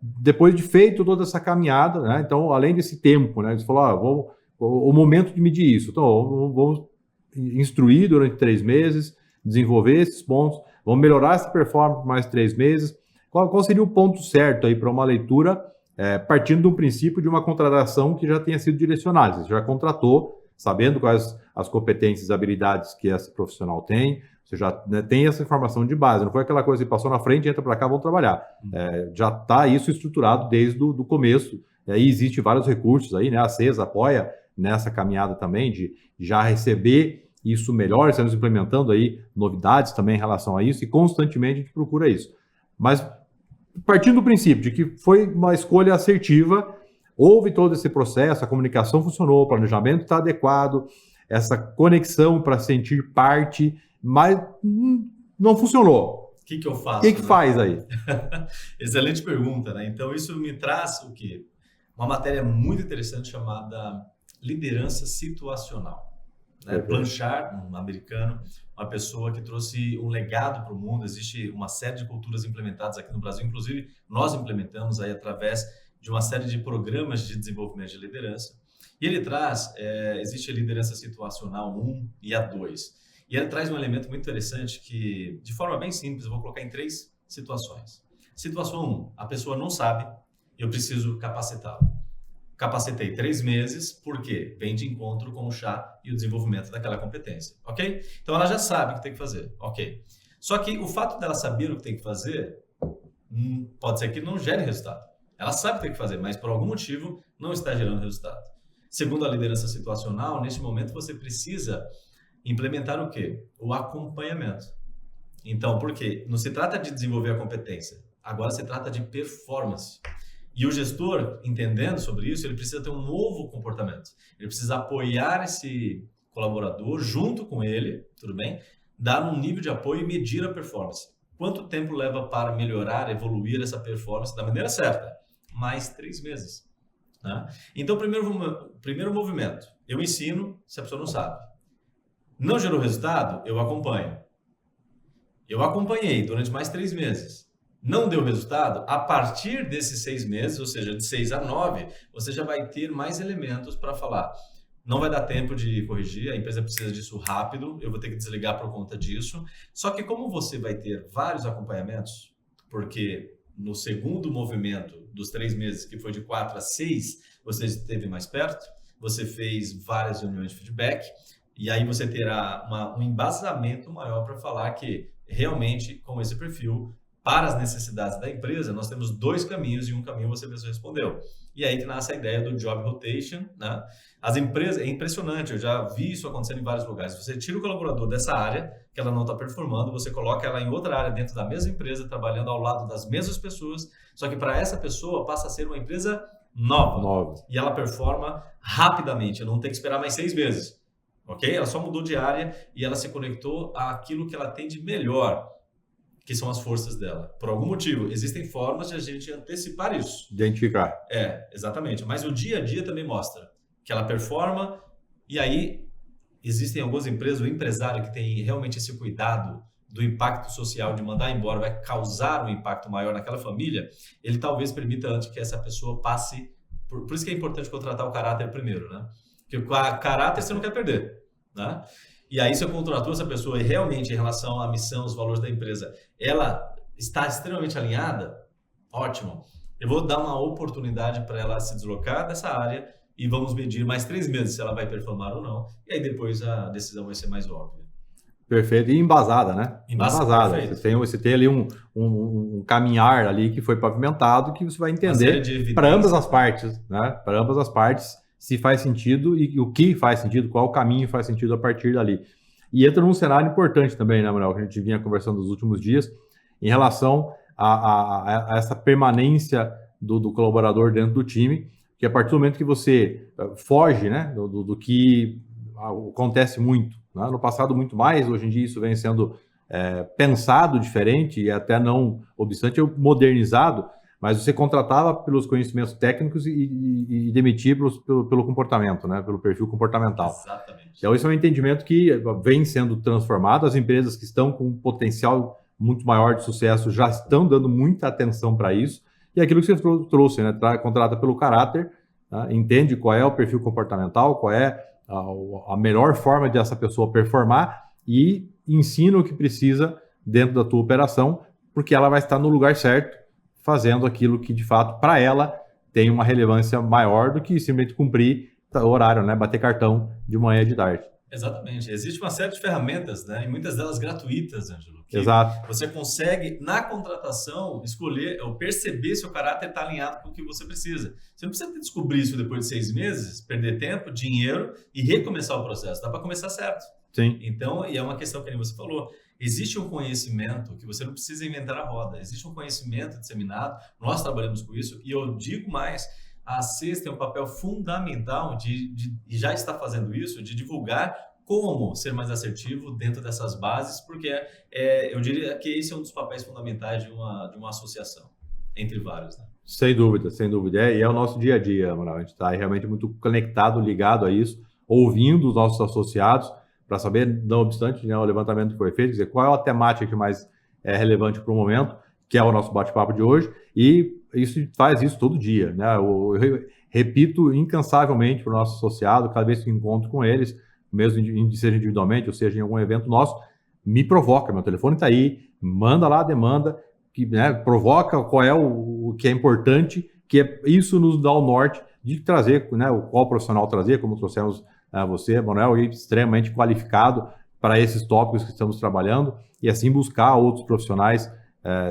depois de feito toda essa caminhada, né? Então, além desse tempo, né? Você falou, o momento de medir isso. Então, vamos instruir durante 3 meses, desenvolver esses pontos, vamos melhorar essa performance por mais 3 meses. Qual seria o ponto certo aí para uma leitura, partindo do princípio de uma contratação que já tenha sido direcionada? Você já contratou, sabendo quais as competências e habilidades que esse profissional tem, você já, né, tem essa informação de base, não foi aquela coisa que passou na frente, entra para cá, vamos trabalhar. Já está isso estruturado desde o começo, e existe vários recursos aí, né? A CES apoia nessa caminhada também de já receber isso melhor, estamos implementando aí novidades também em relação a isso e constantemente a gente procura isso. Mas partindo do princípio de que foi uma escolha assertiva, houve todo esse processo, a comunicação funcionou, o planejamento está adequado, essa conexão para sentir parte, mas não funcionou. O que eu faço? O que faz aí? Excelente pergunta, né? Então isso me traz o quê? Uma matéria muito interessante chamada liderança situacional. Né? Blanchard, um americano, uma pessoa que trouxe um legado para o mundo. Existe uma série de culturas implementadas aqui no Brasil, inclusive nós implementamos aí através de uma série de programas de desenvolvimento de liderança. E ele traz, existe a liderança situacional 1 e a 2. E ele traz um elemento muito interessante que, de forma bem simples, eu vou colocar em 3 situações. Situação 1, a pessoa não sabe, eu preciso capacitá-la. Capacitei 3 meses, porque vem de encontro com o chá e o desenvolvimento daquela competência, ok? Então ela já sabe o que tem que fazer, ok? Só que o fato dela saber o que tem que fazer, pode ser que não gere resultado. Ela sabe o que tem que fazer, mas por algum motivo não está gerando resultado. Segundo a liderança situacional, neste momento você precisa implementar o quê? O acompanhamento. Então, por quê? Não se trata de desenvolver a competência, agora se trata de performance. E o gestor, entendendo sobre isso, ele precisa ter um novo comportamento. Ele precisa apoiar esse colaborador junto com ele, tudo bem? Dar um nível de apoio e medir a performance. Quanto tempo leva para melhorar, evoluir essa performance da maneira certa? Mais 3 meses. Né? Então, primeiro movimento, eu ensino se a pessoa não sabe. Não gerou resultado, eu acompanho. Eu acompanhei durante mais 3 meses. Não deu resultado, a partir desses 6 meses, ou seja, de 6 a 9, você já vai ter mais elementos para falar. Não vai dar tempo de corrigir, a empresa precisa disso rápido, eu vou ter que desligar por conta disso. Só que como você vai ter vários acompanhamentos, porque no segundo movimento dos 3 meses, que foi de 4 a 6, você esteve mais perto, você fez várias reuniões de feedback, e aí você terá um embasamento maior para falar que realmente com esse perfil, para as necessidades da empresa, nós temos 2 caminhos e um caminho você mesmo respondeu. E aí que nasce a ideia do job rotation, né? As empresas, é impressionante, eu já vi isso acontecendo em vários lugares. Você tira o colaborador dessa área, que ela não está performando, você coloca ela em outra área dentro da mesma empresa, trabalhando ao lado das mesmas pessoas, só que para essa pessoa passa a ser uma empresa nova. E ela performa rapidamente, não tem que esperar mais 6 meses. Ok? Ela só mudou de área e ela se conectou àquilo que ela tem de melhor, que são as forças dela. Por algum motivo, existem formas de a gente antecipar isso. Identificar. Exatamente. Mas o dia a dia também mostra que ela performa e aí existem algumas empresas, o empresário que tem realmente esse cuidado do impacto social de mandar embora vai causar um impacto maior naquela família, ele talvez permita antes que essa pessoa passe. Por isso que é importante contratar o caráter primeiro, né? Porque o caráter você não quer perder, né? E aí, se eu contratou essa pessoa e realmente, em relação à missão, os valores da empresa, ela está extremamente alinhada, ótimo. Eu vou dar uma oportunidade para ela se deslocar dessa área e vamos medir mais 3 meses se ela vai performar ou não. E aí depois a decisão vai ser mais óbvia. Perfeito. E embasada, né? Embasada. Você tem ali um caminhar ali que foi pavimentado que você vai entender para ambas as partes, né? Para ambas as partes se faz sentido e o que faz sentido, qual caminho faz sentido a partir dali. E entra num cenário importante também, né, Manuel, que a gente vinha conversando nos últimos dias, em relação a essa permanência do colaborador dentro do time, que a partir do momento que você foge, né, do que acontece muito, né? No passado muito mais, hoje em dia isso vem sendo pensado diferente e até não obstante modernizado, mas você contratava pelos conhecimentos técnicos e demitia pelo comportamento, né, pelo perfil comportamental. Exatamente. Então esse é um entendimento que vem sendo transformado, as empresas que estão com um potencial muito maior de sucesso já estão dando muita atenção para isso, e aquilo que você trouxe, né? Contrata pelo caráter, tá? Entende qual é o perfil comportamental, qual é a melhor forma de essa pessoa performar e ensina o que precisa dentro da tua operação, porque ela vai estar no lugar certo, fazendo aquilo que de fato para ela tem uma relevância maior do que simplesmente cumprir o horário, né? Bater cartão de manhã e de tarde. Exatamente. Existe uma série de ferramentas, né? E muitas delas gratuitas, Ângelo. Exato. Você consegue, na contratação, escolher ou perceber se o caráter está alinhado com o que você precisa. Você não precisa descobrir isso depois de 6 meses, perder tempo, dinheiro e recomeçar o processo. Dá para começar certo. Sim. Então, e é uma questão que você falou, existe um conhecimento que você não precisa inventar a roda. Existe um conhecimento disseminado, nós trabalhamos com isso, e eu digo mais, a CES tem um papel fundamental e já está fazendo isso, de divulgar como ser mais assertivo dentro dessas bases, porque eu diria que esse é um dos papéis fundamentais de uma associação, entre vários, né? Sem dúvida, sem dúvida. E é o nosso dia a dia, Manuel. A gente está realmente muito conectado, ligado a isso, ouvindo os nossos associados, para saber, não obstante, né, o levantamento que foi feito, dizer qual é a temática que mais é relevante para o momento, que é o nosso bate-papo de hoje, e isso faz isso todo dia, né? Eu repito incansavelmente para o nosso associado, cada vez que encontro com eles, mesmo seja individualmente, ou seja em algum evento nosso, me provoca, meu telefone está aí, manda lá a demanda, que, né, provoca qual é o que é importante, que isso nos dá o norte de trazer, né, qual profissional trazer, como trouxemos você, Manuel, extremamente qualificado para esses tópicos que estamos trabalhando, e assim buscar outros profissionais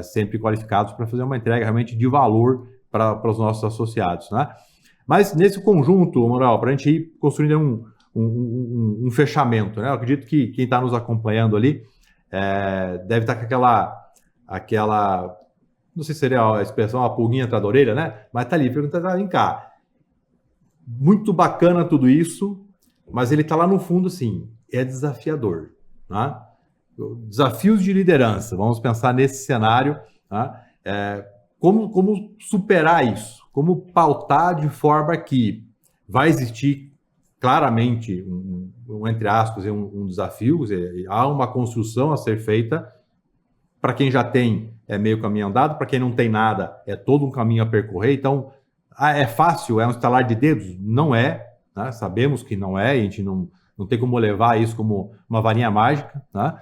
sempre qualificados para fazer uma entrega realmente de valor para os nossos associados, né? Mas nesse conjunto, Manuel, para a gente ir construindo um fechamento, né? Eu acredito que quem está nos acompanhando ali deve estar com aquela, não sei se seria a expressão, uma pulguinha atrás da orelha, né? Mas está ali, perguntando, vem cá, muito bacana tudo isso, mas ele está lá no fundo, assim, é desafiador, né? Desafios de liderança, vamos pensar nesse cenário, tá? Como superar isso, como pautar de forma que vai existir claramente, entre aspas, um desafio, há uma construção a ser feita, para quem já tem meio caminho andado, para quem não tem nada, é todo um caminho a percorrer, então é fácil, é um estalar de dedos? Não é, né? Sabemos que não é, a gente não tem como levar isso como uma varinha mágica, né?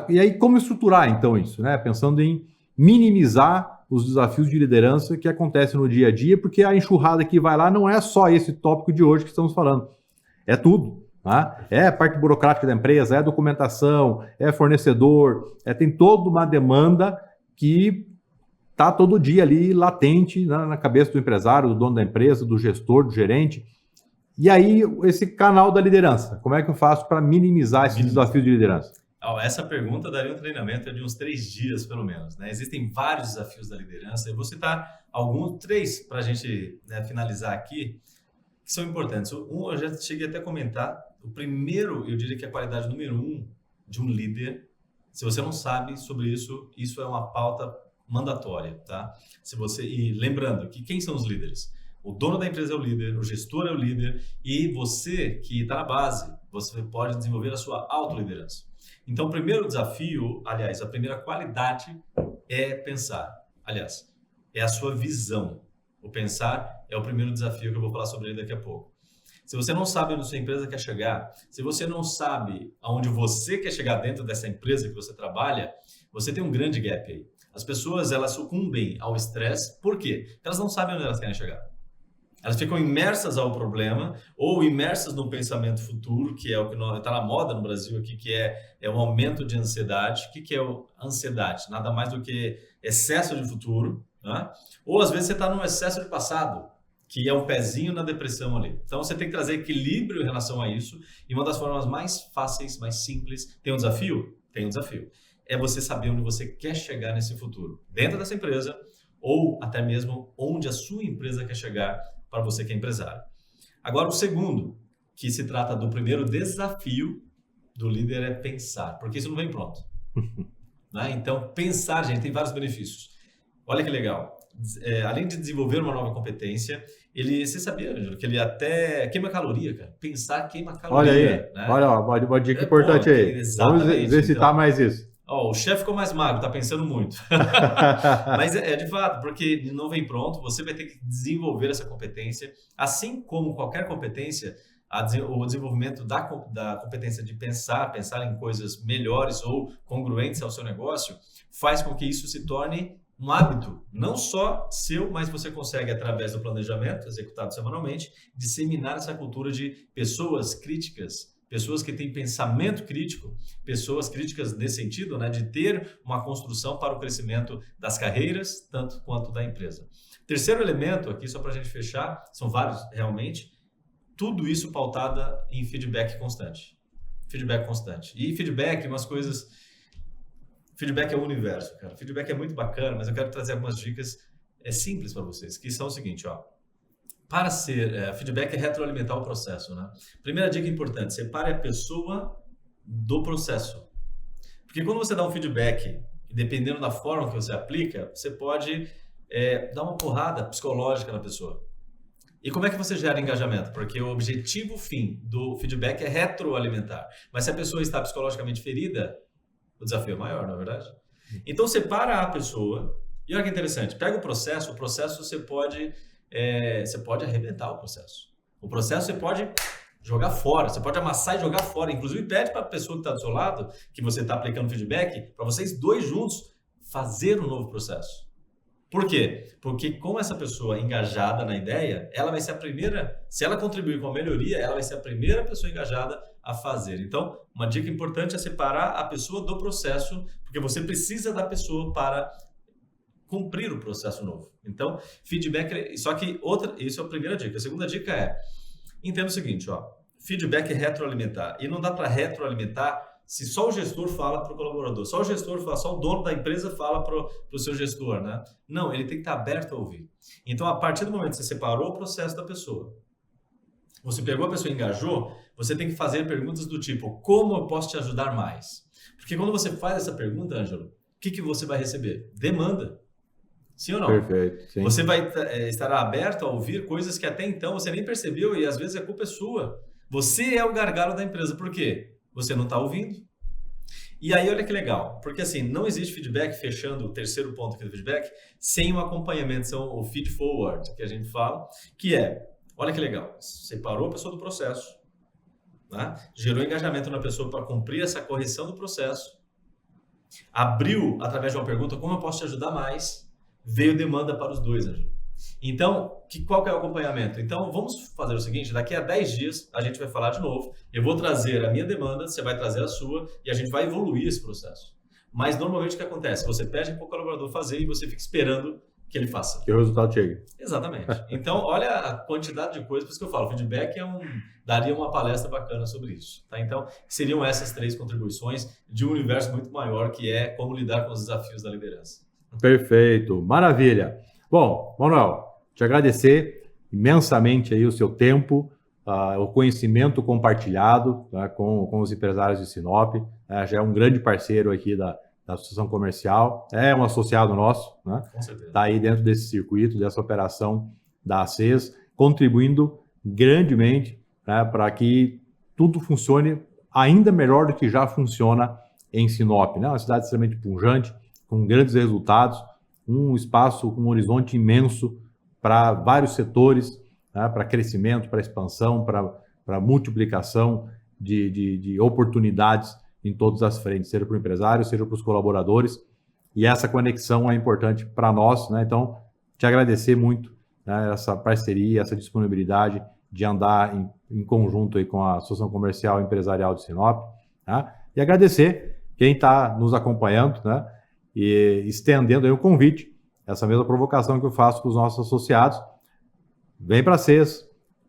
E aí, como estruturar, então, isso, né? Pensando em minimizar os desafios de liderança que acontecem no dia a dia, porque a enxurrada que vai lá não é só esse tópico de hoje que estamos falando, é tudo, tá? É a parte burocrática da empresa, é documentação, é fornecedor, tem toda uma demanda que está todo dia ali latente, né, na cabeça do empresário, do dono da empresa, do gestor, do gerente. E aí, esse canal da liderança, como é que eu faço para minimizar esses desafios de liderança? Essa pergunta daria um treinamento de uns 3 dias, pelo menos, né? Existem vários desafios da liderança. Eu vou citar alguns, 3 para a gente, né, finalizar aqui, que são importantes. Eu já cheguei até a comentar. O primeiro, eu diria que é a qualidade número 1 de um líder. Se você não sabe sobre isso, isso é uma pauta mandatória, tá? E lembrando que quem são os líderes? O dono da empresa é o líder, o gestor é o líder, e você que está na base, você pode desenvolver a sua autoliderança. Então, o primeiro desafio, aliás, a primeira qualidade é pensar. Aliás, é a sua visão. O pensar é o primeiro desafio que eu vou falar sobre ele daqui a pouco. Se você não sabe onde sua empresa quer chegar, se você não sabe aonde você quer chegar dentro dessa empresa que você trabalha, você tem um grande gap aí. As pessoas, elas sucumbem ao estresse. Por quê? Porque elas não sabem onde elas querem chegar. Elas ficam imersas ao problema ou imersas no pensamento futuro, que é o que está na moda no Brasil aqui, que é o aumento de ansiedade. O que é a ansiedade? Nada mais do que excesso de futuro, né? Ou às vezes você está num excesso de passado, que é um pezinho na depressão ali. Então você tem que trazer equilíbrio em relação a isso. E uma das formas mais fáceis, mais simples, tem um desafio? Tem um desafio. É você saber onde você quer chegar nesse futuro. Dentro dessa empresa ou até mesmo onde a sua empresa quer chegar para você que é empresário. Agora o segundo, que se trata do primeiro desafio do líder, é pensar. Porque isso não vem pronto. Né? Então pensar, gente, tem vários benefícios. Olha que legal. Além de desenvolver uma nova competência, você sabia, Ângelo, que ele até queima caloria, cara. Pensar queima caloria. Olha aí, né? Olha, uma dica importante aí. Exatamente. Vamos exercitar então, mais isso. O chefe ficou mais magro, tá pensando muito. Mas é de fato, porque não vem pronto, você vai ter que desenvolver essa competência. Assim como qualquer competência, o desenvolvimento da competência de pensar em coisas melhores ou congruentes ao seu negócio, faz com que isso se torne um hábito, não só seu, mas você consegue, através do planejamento executado semanalmente, disseminar essa cultura de pessoas críticas, pessoas que têm pensamento crítico, pessoas críticas nesse sentido, né, de ter uma construção para o crescimento das carreiras, tanto quanto da empresa. Terceiro elemento aqui, só para a gente fechar, são vários realmente, tudo isso pautada em feedback constante. Feedback constante. E feedback, umas coisas... Feedback é o universo, cara. Feedback é muito bacana, mas eu quero trazer algumas dicas simples para vocês, que são o seguinte, ó. Para ser... feedback é retroalimentar o processo, né? Primeira dica importante, separe a pessoa do processo. Porque quando você dá um feedback, dependendo da forma que você aplica, você pode dar uma porrada psicológica na pessoa. E como é que você gera engajamento? Porque o objetivo fim do feedback é retroalimentar. Mas se a pessoa está psicologicamente ferida, o desafio é maior, não é verdade? Então, separa a pessoa. E olha que interessante, pega o processo você pode arrebentar o processo. O processo você pode jogar fora, você pode amassar e jogar fora. Inclusive, pede para a pessoa que está do seu lado, que você está aplicando feedback, para vocês dois juntos fazer um novo processo. Por quê? Porque com essa pessoa engajada na ideia, ela vai ser a primeira, se ela contribuir com a melhoria, ela vai ser a primeira pessoa engajada a fazer. Então, uma dica importante é separar a pessoa do processo, porque você precisa da pessoa para cumprir o processo novo. Então, feedback, só que isso é a primeira dica. A segunda dica é, entenda o seguinte, ó, feedback é retroalimentar. E não dá para retroalimentar se só o gestor fala para o colaborador, só o dono da empresa fala para o seu gestor, né? Não, ele tem que estar aberto a ouvir. Então, a partir do momento que você separou o processo da pessoa, você pegou a pessoa e engajou, você tem que fazer perguntas do tipo, como eu posso te ajudar mais? Porque quando você faz essa pergunta, Ângelo, o que você vai receber? Demanda. Sim ou não? Perfeito. Sim. Você vai estar aberto a ouvir coisas que até então você nem percebeu e às vezes a culpa é sua. Você é o gargalo da empresa. Por quê? Você não está ouvindo. E aí, olha que legal, porque assim, não existe feedback, fechando o terceiro ponto aqui do feedback, sem um acompanhamento, são o feed forward, que a gente fala, que é, olha que legal, separou a pessoa do processo, né? Gerou engajamento na pessoa para cumprir essa correção do processo, abriu, através de uma pergunta, como eu posso te ajudar mais, veio demanda para os dois, Ângelo. Então, qual que é o acompanhamento? Então, vamos fazer o seguinte, daqui a 10 dias a gente vai falar de novo, eu vou trazer a minha demanda, você vai trazer a sua e a gente vai evoluir esse processo. Mas normalmente o que acontece? Você pede para o colaborador fazer e você fica esperando que ele faça. Que o resultado chegue. Exatamente. Então, olha a quantidade de coisas, por isso que eu falo, feedback daria uma palestra bacana sobre isso. Tá? Então, seriam essas 3 contribuições de um universo muito maior, que é como lidar com os desafios da liderança. Perfeito, maravilha. Bom, Manuel, te agradecer imensamente aí o seu tempo, o conhecimento compartilhado, tá, com os empresários de Sinop. Já é um grande parceiro aqui da Associação Comercial, é um associado nosso, né? Com certeza. Está aí dentro desse circuito, dessa operação da ACES, contribuindo grandemente, né, para que tudo funcione ainda melhor do que já funciona em Sinop, né? Uma cidade extremamente pujante, com grandes resultados, um espaço com um horizonte imenso para vários setores, né? Para crescimento, para expansão, para multiplicação de oportunidades em todas as frentes, seja para o empresário, seja para os colaboradores. E essa conexão é importante para nós, né? Então, te agradecer muito, né, essa parceria, essa disponibilidade de andar em conjunto aí com a Associação Comercial e Empresarial de Sinop, né? E agradecer quem está nos acompanhando, né? E estendendo aí o convite, essa mesma provocação que eu faço para os nossos associados. Vem para a CES,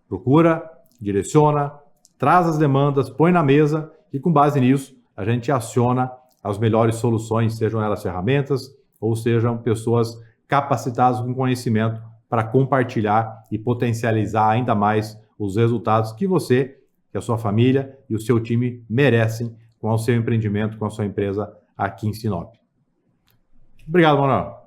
procura, direciona, traz as demandas, põe na mesa e com base nisso a gente aciona as melhores soluções, sejam elas ferramentas ou sejam pessoas capacitadas com conhecimento para compartilhar e potencializar ainda mais os resultados que você, que a sua família e o seu time merecem com o seu empreendimento, com a sua empresa aqui em Sinop. Obrigado, Manuel.